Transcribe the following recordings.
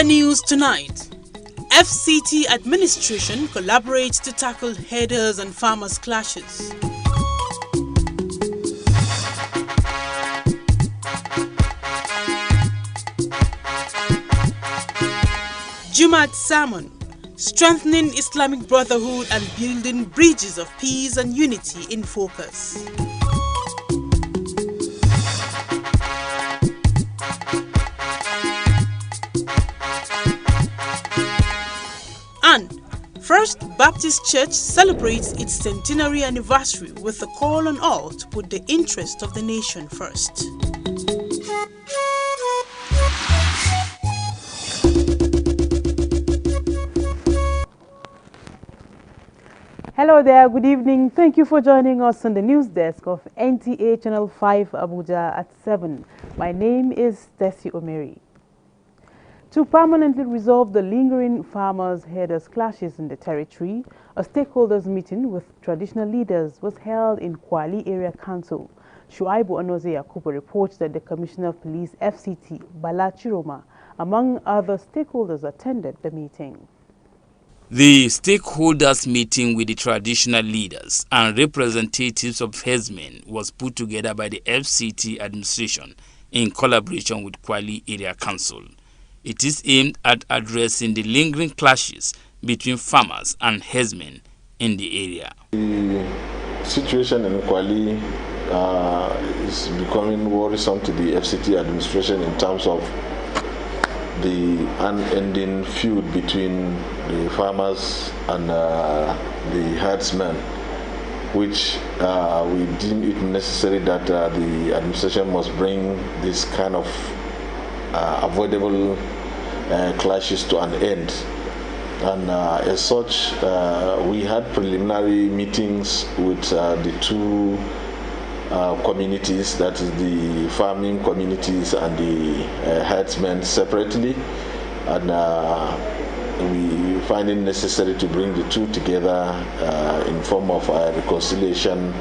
news tonight. FCT administration collaborates to tackle herders and farmers' clashes. Jumat sermon, strengthening Islamic brotherhood and building bridges of peace and unity in focus. And First Baptist Church celebrates its centenary anniversary with a call on all to put the interest of the nation first. Hello there, good evening. Thank you for joining us on the news desk of NTA Channel 5 Abuja at 7. My name is Tessie Omeri. To permanently resolve the lingering farmers-herders clashes in the territory, a stakeholders meeting with traditional leaders was held in Kwali Area Council. Shuaibu Onoze Yakubu reports that the Commissioner of Police FCT, Bala Chiroma, among other stakeholders, attended the meeting. The stakeholders meeting with the traditional leaders and representatives of herdsmen was put together by the FCT administration in collaboration with Kwali Area Council. It is aimed at addressing the lingering clashes between farmers and herdsmen in the area. The situation in Kwali is becoming worrisome to the FCT administration in terms of the unending feud between the farmers and the herdsmen, which we deem it necessary that the administration must bring this kind of avoidable clashes to an end. And as such, we had preliminary meetings with the two communities, that is the farming communities and the herdsmen separately, and we find it necessary to bring the two together in form of a reconciliation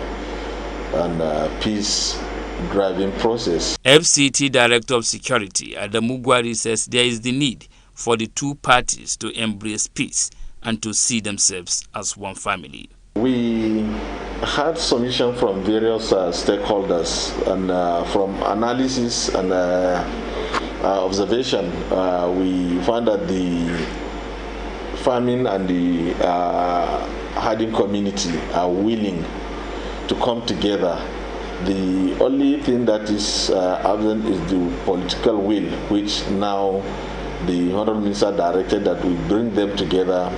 and peace driving process. FCT Director of Security Adamu Gwari says there is the need for the two parties to embrace peace and to see themselves as one family. We had submission from various stakeholders, and from analysis and observation, we found that the farming and the herding community are willing to come together. The only thing that is absent is the political will, which now the Honorable Minister directed that we bring them together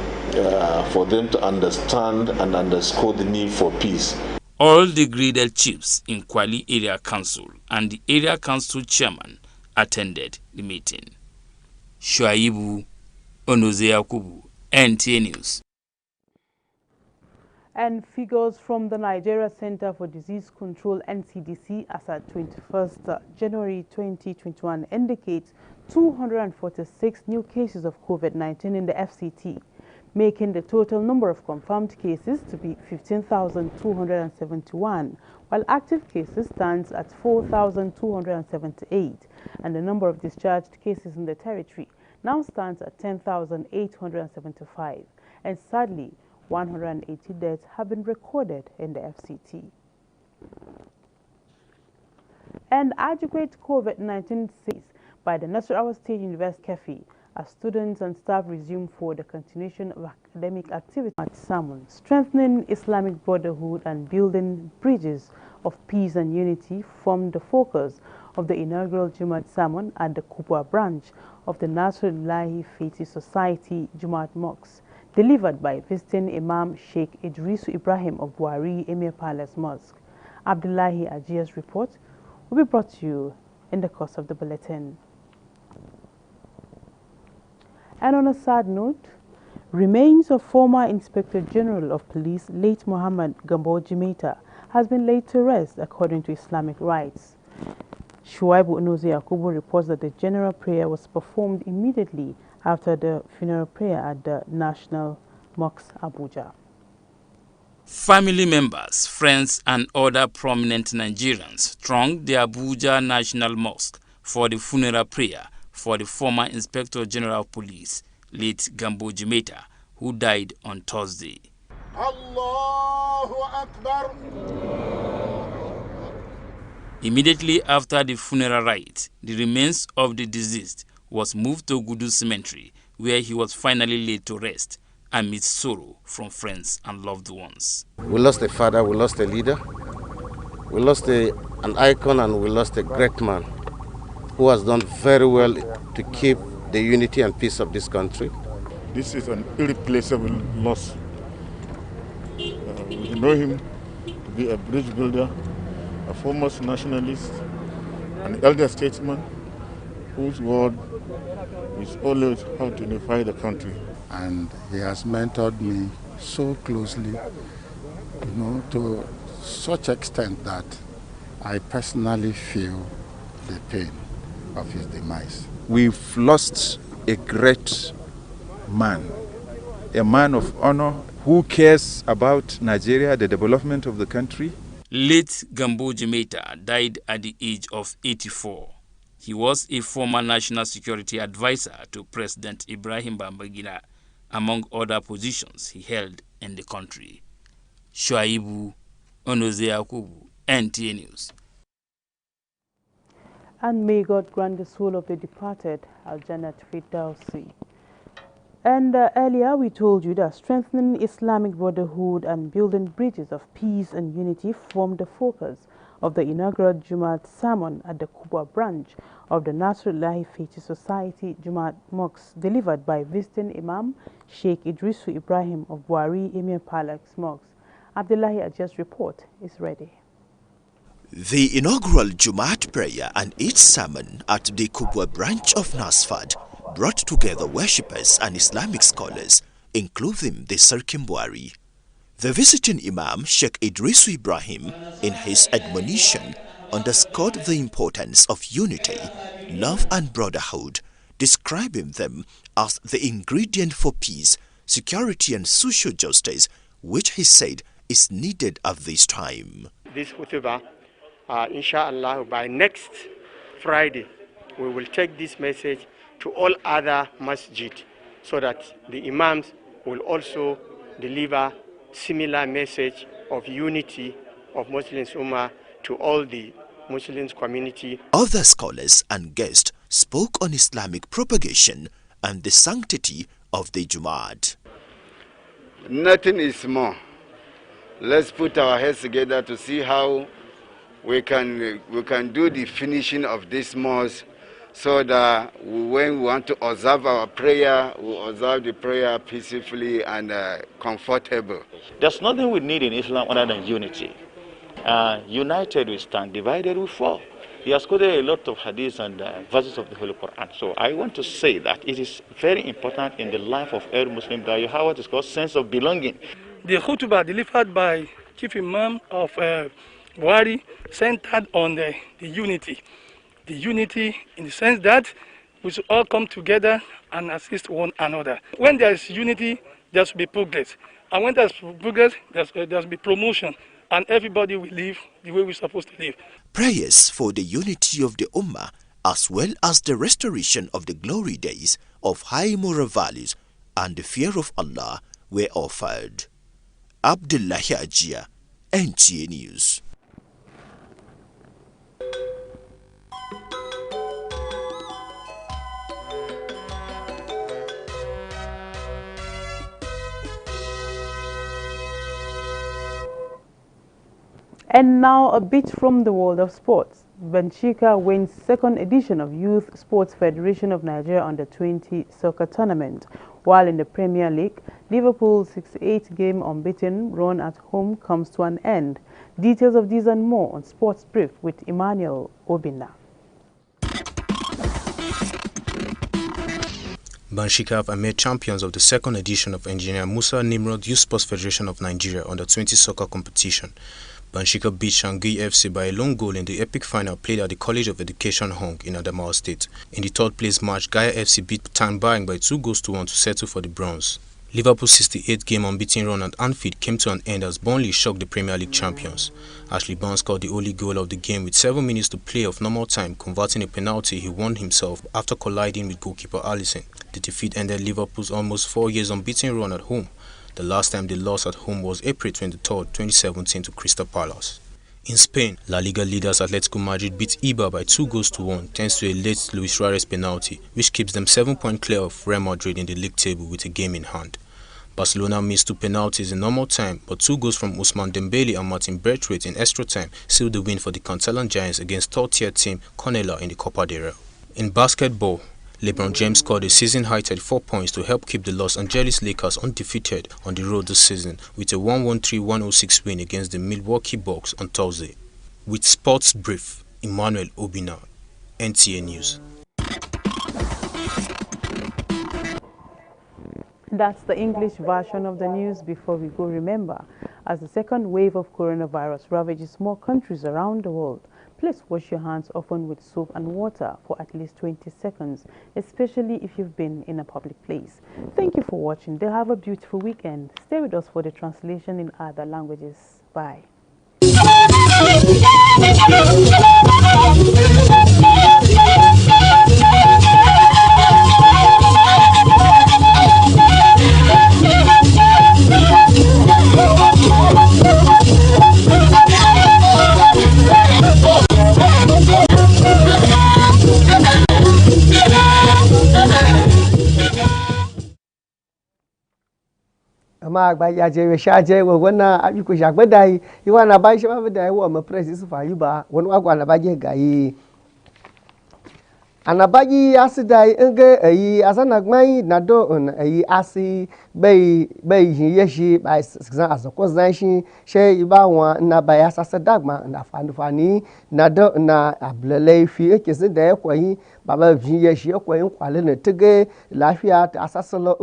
for them to understand and underscore the need for peace. All the graded chiefs in Kwali Area Council and the Area Council Chairman attended the meeting. Shuaibu Onoze Yakubu, NTA News. And figures from the Nigeria Center for Disease Control NCDC as at 21st January 2021 indicates 246 new cases of COVID-19 in the FCT, making the total number of confirmed cases to be 15,271, while active cases stands at 4,278, and the number of discharged cases in the territory now stands at 10,875, and sadly, 180 deaths have been recorded in the FCT. And adequate COVID-19 says by the Nasarawa State University Kefi as students and staff resume for the continuation of academic activity at sermon, strengthening Islamic brotherhood and building bridges of peace and unity formed the focus of the inaugural Jumat sermon at the Kubwa branch of the Nasrullahi Faith Society Jumat Mosque, delivered by visiting Imam Sheikh Idrisu Ibrahim of Buhari Emir Palace Mosque. Abdullahi Ajia's report will be brought to you in the course of the bulletin. And on a sad note, remains of former Inspector General of Police, late Muhammad Gambo Jimeta, has been laid to rest according to Islamic rites. Shuaibu Onoze Yakubu reports that the general prayer was performed immediately after the funeral prayer at the National Mosque, Abuja. Family members, friends and other prominent Nigerians thronged the Abuja National Mosque for the funeral prayer for the former Inspector General of Police, late Gambo Jimeta, who died on Thursday. Allahu Akbar. Immediately after the funeral rite, the remains of the deceased was moved to Gudu Cemetery, where he was finally laid to rest amidst sorrow from friends and loved ones. We lost a father, we lost a leader, we lost an icon, and we lost a great man who has done very well to keep the unity and peace of this country. This is an irreplaceable loss. We know him to be a bridge builder, a foremost nationalist, an elder statesman whose word is always how to unify the country. And he has mentored me so closely, to such extent that I personally feel the pain of his demise. We've lost a great man, a man of honor who cares about Nigeria, the development of the country. Late Gambo Jimeta died at the age of 84. He was a former national security advisor to President Ibrahim Babangida, among other positions he held in the country. Shuaibu Onoze Akubu, NTA News. And may God grant the soul of the departed, Al-Jannat Firdausi. And earlier we told you that strengthening Islamic brotherhood and building bridges of peace and unity formed the focus of the inaugural Jumaat sermon at the Kubwa branch of the Nasrullahi Faith Society Jumaat Mosque, delivered by visiting Imam Sheikh Idrisu Ibrahim of Buhari Emir Palace Mosque. Abdullahi Ajaz's report is ready. The inaugural Jumaat prayer and its sermon at the Kubwa branch of Nasfad brought together worshippers and Islamic scholars, including the Sarkin Buhari. The visiting Imam, Sheikh Idrisu Ibrahim, in his admonition, underscored the importance of unity, love and brotherhood, describing them as the ingredient for peace, security and social justice, which he said is needed at this time. This khutbah, inshallah, by next Friday, we will take this message to all other masjid so that the imams will also deliver similar message of unity of Muslims Ummah to all the Muslims community. Other scholars and guests spoke on Islamic propagation and the sanctity of the Jumaat. Nothing is more. Let's put our heads together to see how we can do the finishing of this mosque, so that when we want to observe our prayer, we observe the prayer peacefully and comfortable. There's nothing we need in Islam other than unity. United we stand, divided we fall. He has quoted a lot of hadiths and verses of the Holy Quran. So I want to say that it is very important in the life of every Muslim that you have what is called sense of belonging. The khutbah delivered by Chief Imam of Buhari centered on the unity. The unity in the sense that we should all come together and assist one another. When there is unity, there should be progress. And when there is progress, there should be promotion. And everybody will live the way we're supposed to live. Prayers for the unity of the Ummah, as well as the restoration of the glory days of high moral values and the fear of Allah, were offered. Abdullahi Ajia, NTA News. And now a bit from the world of sports. Benfica wins second edition of Youth Sports Federation of Nigeria Under-20 soccer tournament, while in the Premier League, Liverpool's 68-game unbeaten run at home comes to an end. Details of these and more on Sports Brief with Emmanuel Obina. Benfica are made champions of the second edition of Engineer Musa Nimrod Youth Sports Federation of Nigeria Under-20 soccer competition. Benfica beat Shanghai FC by a lone goal in the epic final played at the College of Education Hong in Adamawa State. In the third place match, Gaya FC beat Tanbang by 2-1 to settle for the bronze. Liverpool's 68-game unbeaten run at Anfield came to an end as Burnley shocked the Premier League champions. Ashley Barnes scored the only goal of the game with 7 minutes to play of normal time, converting a penalty he won himself after colliding with goalkeeper Alisson. The defeat ended Liverpool's almost 4 years unbeaten run at home. The last time they lost at home was April 23, 2017 to Crystal Palace. In Spain, La Liga leaders Atletico Madrid beat Eibar by 2-1 thanks to a late Luis Suarez penalty, which keeps them 7 points clear of Real Madrid in the league table with a game in hand. Barcelona missed 2 penalties in normal time, but 2 goals from Ousmane Dembele and Martin Braithwaite in extra time sealed the win for the Catalan Giants against third-tier team Cornellà in the Copa del Rey. In basketball, LeBron James scored a season-high 34 points to help keep the Los Angeles Lakers undefeated on the road this season with a 113-106 win against the Milwaukee Bucks on Thursday. With Sports Brief, Emmanuel Obina, NTA News. That's the English version of the news. Before we go, remember, as the second wave of coronavirus ravages more countries around the world, please wash your hands often with soap and water for at least 20 seconds, especially if you've been in a public place. Thank you for watching. They'll have a beautiful weekend. Stay with us for the translation in other languages. Bye. ma gba ya je sha je wo wona abi ko sha gbedai iwa na ba sha ba dai wo mo press fa yuba wonu agwa na ba je gayi anabaji asidai nge eyi asanagmai nado on eyi asi bei yeshi by exam azokozanshi she iba won na ba ya sasadagma na fanfani nado na ablele fi ekese da ekwoyin baba vi yeshi ekwoyin kwale na tege lafiya ta asasalo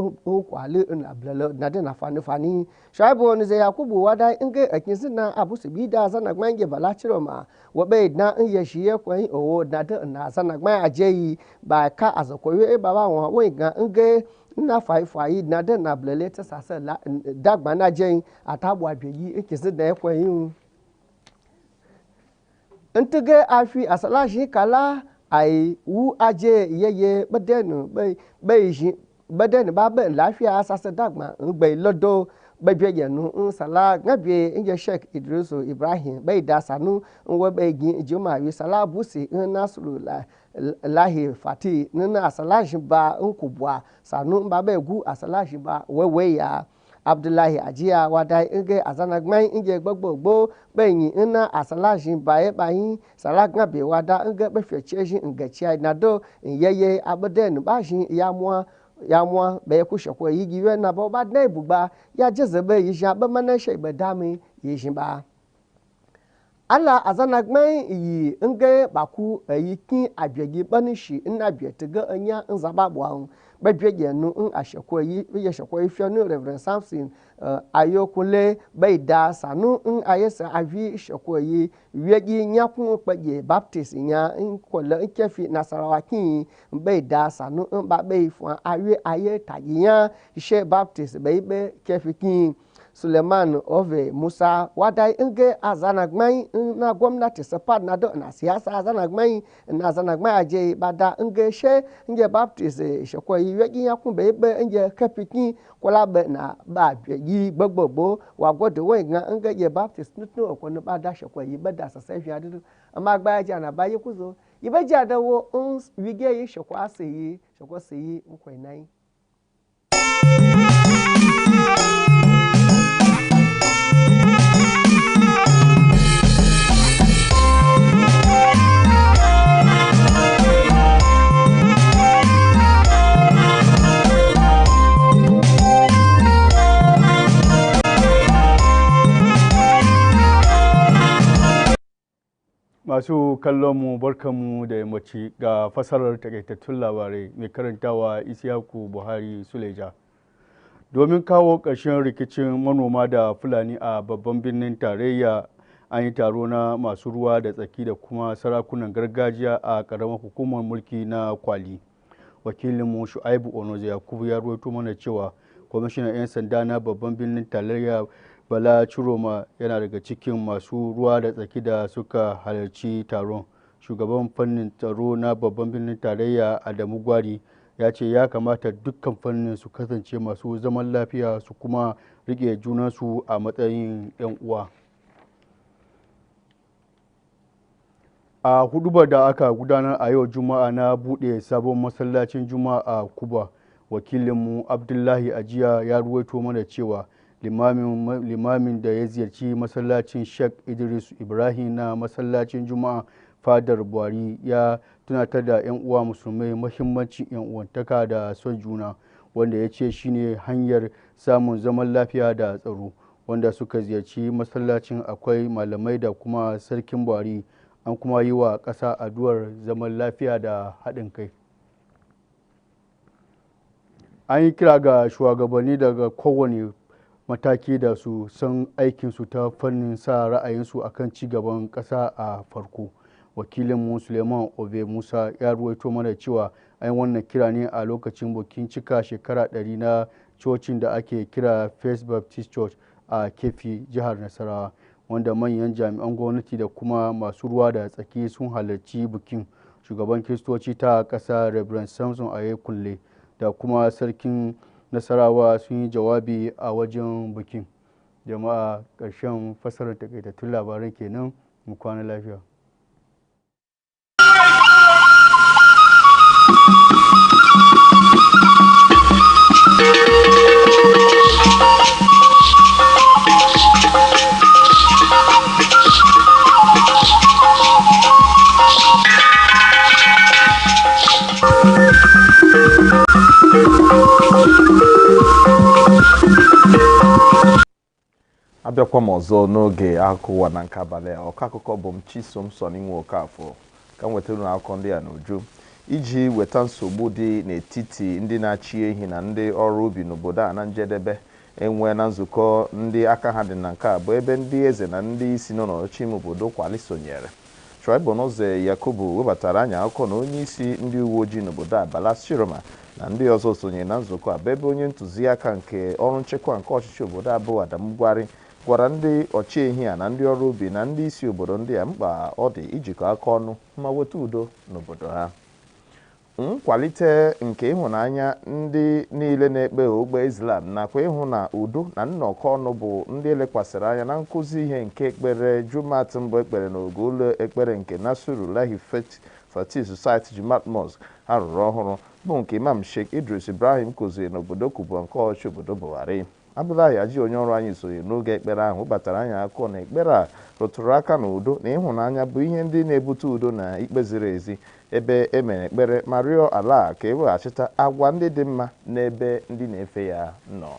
kwale na ablele nado na fanfani shaibo ne yakubu wada nge ekese na abusibi da asanagmai nge balachiro ma wobe na yeshi ekwoyin owo nado na asanagmai aje ba ka azakoyo baba won we gan nge na fai na de na blele ta sasa dagba na jen atabu abeyi ekese da ekwoyin ntige afi asalashi kala ai wu aje yeye bedenu bedenu ba be lafiya sasa dagba ngbe lodo bebye nu sala ngabe nje Sheikh Idrisu Ibrahim bai da sanu nwo bai gin juma wi sala busi nasru lahi fati nina asalashi ba nkubwa sanu ba bai gu asalashi ba wewe ya Abdullahi Ajiya wada nge azanagman nje gbogbogbo benyi ina asalashi ba bayin sala ngabe wada nge befecheji ngechi nado yeye abaden ba shin ya mwa be kushe ko yigi we na ba na bugba ya jezebe yisha ba mana she be dami yishin ba ala azanagman yi nge baku yikin abiegi banishi ina bietiga anya nzaba bwa bebye nu asheko yi ye sheko yi fionu Reverend Samson ayokule bai da sanu ayesa avi sheko yi wiegi nyakun pege Baptist nya nkola kefi Nasarawa kin bai da sanu ba bai fu aye tagiya she Baptist bai be kefi kin Suleiman Ove Musa wadai nge azanagmai na gwamnati support na do na siyasa azanagmai na azanagmai aje bada nge she nge Baptist sheko yi wegi yakun be nge kapiki kola be na ba yi gbogbogbo wa godo we nge ye Baptist nutu okonu bada sheko yi bada sasafi adu ama gba aje na ba yi kuzo ibeji adawo wige yi sheko aseyi sheko seyi nkwenai Masu kallonmu barkanmu da yammaci ga fasarar takaitattun labarai mai karantawa Isiyaku Buhari Suleja. Domin kawo ƙarshen rikicin manoma da Fulani a babban birnin tarayya an yi taro na masu ruwa da tsaki da kuma sarakunan gargajiya a ƙaramar hukumar mulki na Kwali. Wakilinmu Shu'aibu Onoze Yakubu ya rawaito mana cewa Kwamishinan 'yan sanda na babban birnin tarayya Bala Chiroma yana daga cikin masu ruwa da tsaki da suka halarci taron. Shugaban fannin tsaro na babban birnin tarayya Adamu Gwari ya ce ya kamata dukkan fannin su kasance masu zaman lafiya su kuma rike junansu a matsayin 'yan uwa. A hudubar da aka gudanar a yau Juma'a na buɗe sabon masallacin Juma'a a Kuba, wakilinmu Abdullahi Ajiya ya ruwaito mana cewa limamin da ya ziyarci masallacin Sheikh Idris Ibrahim na masallacin Juma'a Fadar Buhari ya tunatar da 'yan uwa musulmai muhimmancin 'yan uwantaka da son juna, wanda ya ce shine hanyar samun zaman lafiya da tsaro. Wanda suka ziyarci masallacin akwai malamai da kuma sarkin Buhari. An kuma yi wa ƙasa addu'ar zaman lafiya da haɗin kai. An yi kira ga shugabanni daga kowane mataki da su san aikinsu ta fannin sa ra'ayinsu akan ci gaban ƙasa a farko. Wakilinmu Suleiman Obe Musa ya ruwaito mana cewa an yi wannan kira ne a lokacin bikin cika shekara 100 na cocin da ake kira First Baptist Church a Kefi, jihar Nasarawa, wanda manyan jami'an gwamnati da kuma masu ruwa da tsaki sun halarci bikin. Shugaban Kiristoci ta ƙasa Reverend Samson Ayekunle da kuma sarkin Nasarawa sun yi jawabi a wajen bikin. Jama'a, ƙarshen fassarar takaitattun labaran kenan, mu kwana lafiya. abịakwa m ọzọ n'oge akụkọ ụwa na nke abalị a. Ọkọ akụkọ bụ m Chisom Soninwe Okafọ ka m wetara unu akụkọ ndị a n'uju iji weta nsogbu dị n'etiti ndị na-achị ehi na ndị ọrụ ubi n'obodo a na njedebe. Enwe na nzukọ ndị aka ha dị na nke a bụ ebe ndị eze na ndị isi nọ n'ọchịchị ime obodo Kwali sonyere. Tribunal Yakubu webatara anya akụkọ na onye isi ndị uwe ojii n'obodo a Bala Chiroma na ndị ọzọ sonyere na nzukọ a bụ ebe onye ntụziaka nke ọrụ nchekwa nke ọchịchị obodo abụ Adamu Gwari gwara ndị ọchịehi a na ndị ọrụ ubi na ndị isi obodo ndị a mkpa ọ dị ijikọ aka ọnụ ma weta udo n'obodo ha. Nkwalite nke ịhụnanya ndị niile na-ekpe okpukpe Islam nakwa ịhụ na udo na nnọkọ ọnụ bụ ndị elekwasịrị anya na nkụzi ihe nke ekpere Jumat mbụ ekpere n'oge ụlọ ekpere nke Nasrullahi Fatih Society Jumat Mosque ha rụrụ ọhụrụ bụ nke Imam Sheikh Idris Ibrahim kụziri n'obodo Kubu nke ọchịchị obodo Buhari. Abdullahi Aji, onye ọrụ anyị sonye n'oge ekpere ahụ, batara anya akụkọ na ekpere a rụtụrụ aka na udo na ịhụnanya bụ ihe ndị na-ebute udo na ikpe ziri ezi, ebe e mere ekpere ma rịọ Allah ka eweghachita agwa ndị dị mma n'ebe ndị na-efe ya nọ.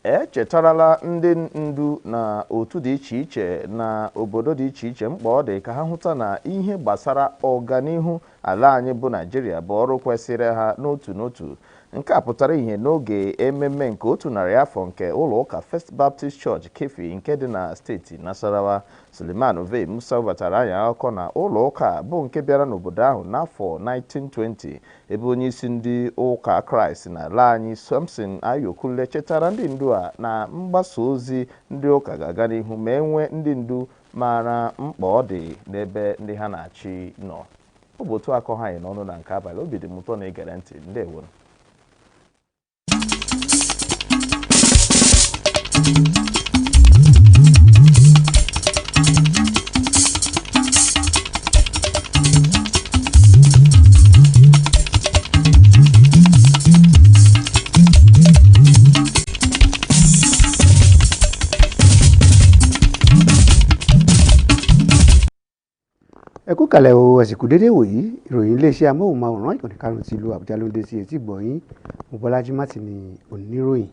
Echetarala ndị ndu na otu dị iche iche na obodo dị iche iche mkpa ọ dị ka ha hụta na ihe gbasara ọganihu ala anyị bụ Naịjirịa bụ ọrụ kwesịrị ha n'otu n'otu. Nke a pụtara ihe n'oge ememme nke 100 afọ nke ụlọ ụka First Baptist Church Kefi nke dị na steeti Nasarawa. Suleiman Ove Musa batara anya akụkọ na ụlọ ụka bụ nke bịara n'obodo ahụ n'afọ 1920, ebe onye isi ndị ụka Kraịst n'ala anyị Samson Ayekunle chetara ndị ndu a na mgbasa ozi ndị ụka ga-aga n'ihu ma enwe ndị ndu mara mkpa ọ dị n'ebe ndị ha na-achị nọ. Ọ bụ otu akọ ha anyị n'ọnụ na nke abalị. Obi dị m ụtọ na igere ntị. Ndewo. Ẹ kú kalẹ̀ o, àsìkò dédé wòyí, ìròyìn iléeṣẹ́ amóhùnmáwòrán ìkànnì karùn-ún ti ìlú Àbújá ló ń dé sí etí gbọ̀nyìn. Mobọ́lájí Mátì ni oníròyìn.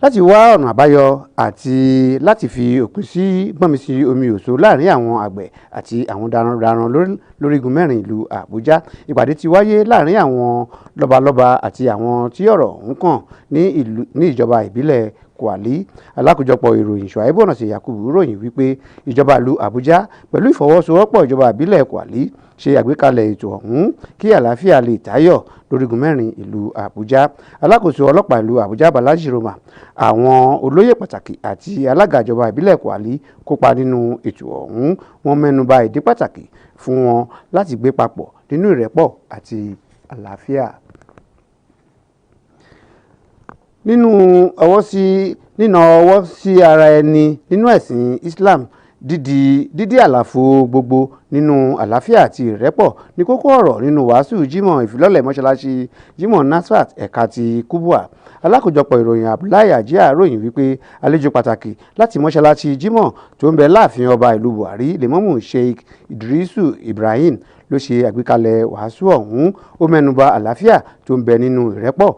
Láti wá ọ̀nà àbáyọ àti láti fi òpin sí gbọ́nmisí omi òṣó láàrin àwọn àgbẹ̀ àti àwọn darandaran lórígun mẹ́rin ìlú Àbújá, ìpàdé ti wáyé láàrin àwọn lọ́balọ́ba àti àwọn tí ọ̀rọ̀ ń kàn ní ìjọba ìbílẹ̀ Kwali. Alákòjọpọ̀ ìròyìn Ṣùáìbù Ọ̀nàsẹ̀ Yakubu ròyìn wípé ìjọba ìlú Àbújá pẹ̀lú ìfọwọ́sowọ́pọ̀ ìjọba ìbílẹ̀ Kwali ṣe àgbékalẹ̀ ètò ọ̀hún kí àlàáfíà lè tayọ̀ lórígun mẹ́rin ìlú Àbújá. Alákòóso ọlọ́pàá ìlú Àbújá Balaji Roma, àwọn olóyè pàtàkì àti alága ìjọba ìbílẹ̀ Kwali kópa nínú ètò ọ̀hún. Wọ́n mẹ́nuba ìdí pàtàkì fún wọn láti gbé papọ̀ nínú ìrẹ́pọ̀ àti àlàáfíà. Níná ọwọ́ sí ara ẹni nínú ẹ̀sìn Islam, dídí àlàfo gbogbo nínú àlàáfíà àti ìrẹ́pọ̀ ní kókó ọ̀rọ̀ nínú wàásù Jímọ̀ ìfilọ́lẹ̀ mọ́ṣáláṣí Jímọ̀ Nasfat ẹ̀ka ti Kubwa. Alákòjọpọ̀ ìròyìn Abdullahi Ajia ròyìn wípé àlejò pàtàkì láti mọ́ṣáláṣí Jímọ̀ tó ń bẹ láàfin ọba ìlú Buhari Lèmọ́mù Sheikh Idrisu Ibrahim ló ṣe àgbékalẹ̀ wàásù ọ̀hún. Ó mẹ́nuba àlàáfíà tó ń bẹ nínú ìrẹ́pọ̀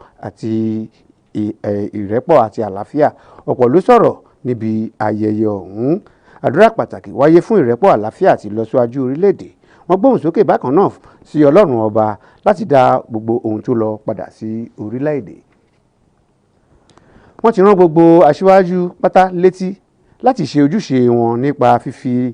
àti àlàáfíà. Ọ̀pọ̀ ló sọ̀rọ̀ níbi ayẹyẹ ọ̀hún. Àdúrà pàtàkì wáyé fún ìrẹ́pọ̀ àlàáfíà àti ìlọsíwájú orílẹ̀-èdè. Wọ́n gbóhùn sókè bákan náà sí Ọlọ́run ọba láti dá gbogbo ohun tó lọ padà sí orílẹ̀-èdè. Wọ́n ti rán gbogbo aṣíwájú pátá létí láti ṣe ojúṣe wọn nípa fífi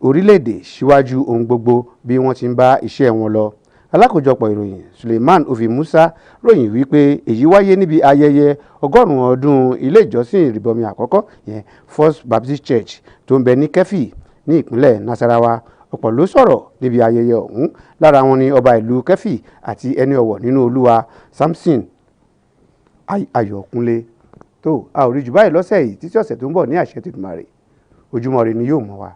orílẹ̀-èdè síwájú ohun gbogbo bí wọ́n ti ń bá iṣẹ́ wọn lọ. Alákòjọpọ̀ ìròyìn Suleiman Ovi Musa ròyìn wípé èyí wáyé níbi ayẹyẹ 100 ọdún ilé ìjọsìn ìrìbọmi àkọ́kọ́ yẹn First Baptist Church tó ń bẹ ní Kẹ́fì ní ìpínlẹ̀ Nasarawa. Ọ̀pọ̀ ló sọ̀rọ̀ níbi ayẹyẹ ọ̀hún. Lára wọn ni ọba ìlú Kẹ́fì àti ẹni ọ̀wọ̀ nínú Olúwa Samson Ayọ̀kúnlé. Tó a ò rí jù báyìí lọ́sẹ̀ yìí títí ọ̀sẹ̀ tó ń bọ̀ ní àṣẹ Tèdùmàrè. Ojúmọ́ ire ni yóò mọ́ wa.